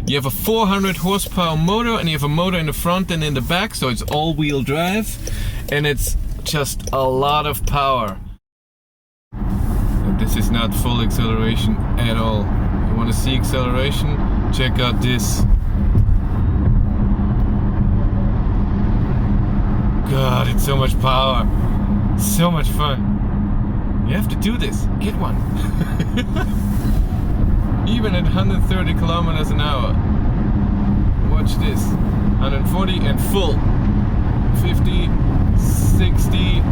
You have a 400 horsepower motor, and you have a motor in the front and in the back, so it's all-wheel drive, and it's just a lot of power. And this is not full acceleration at all. You want to see acceleration? Check out this. God, it's so much power. So much fun. You have to do this. Get one. Even at 130 kilometers an hour. Watch this. 140 and full. 50, 60,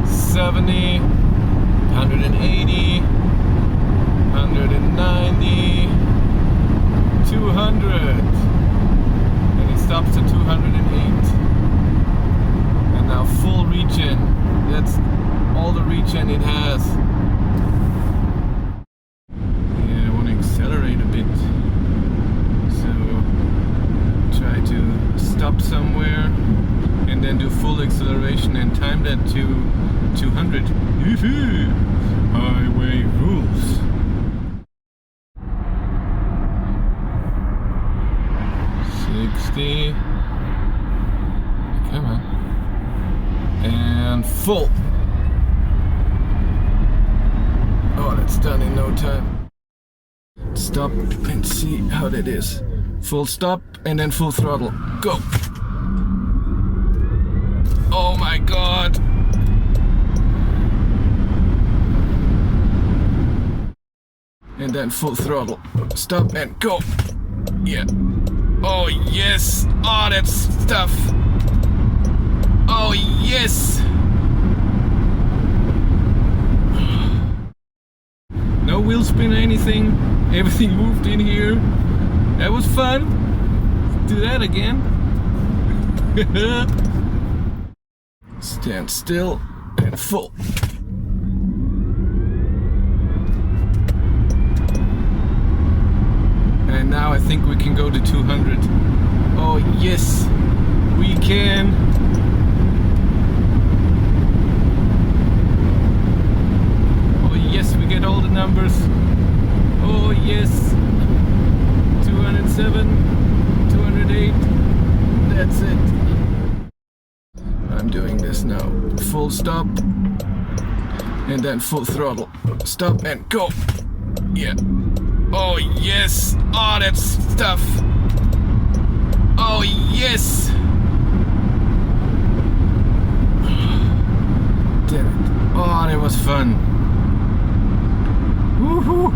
70, 180, 190, 200. And it stops at 208. And now full regen. That's all the regen it has. Accelerate a bit, so try to stop somewhere and then do full acceleration and time that to 200. Highway rules. $60. Come on. And full. Oh, that's done in no time. Stop and see how that is. Full stop and then full throttle. Go! Oh my god! And then full throttle. Stop and go! Yeah. Oh yes! Oh, that stuff! Oh yes! No wheel spin or anything. Everything moved in here. That was fun. Do that again. Stand still and full. And now I think we can go to 200. Oh yes, we can. Oh yes, we get all the numbers. Oh yes, 207, 208, that's it. I'm doing this now. Full stop, and then full throttle. Stop and go. Yeah. Oh yes, oh that stuff. Oh yes. Damn it. Oh, that was fun. Woohoo.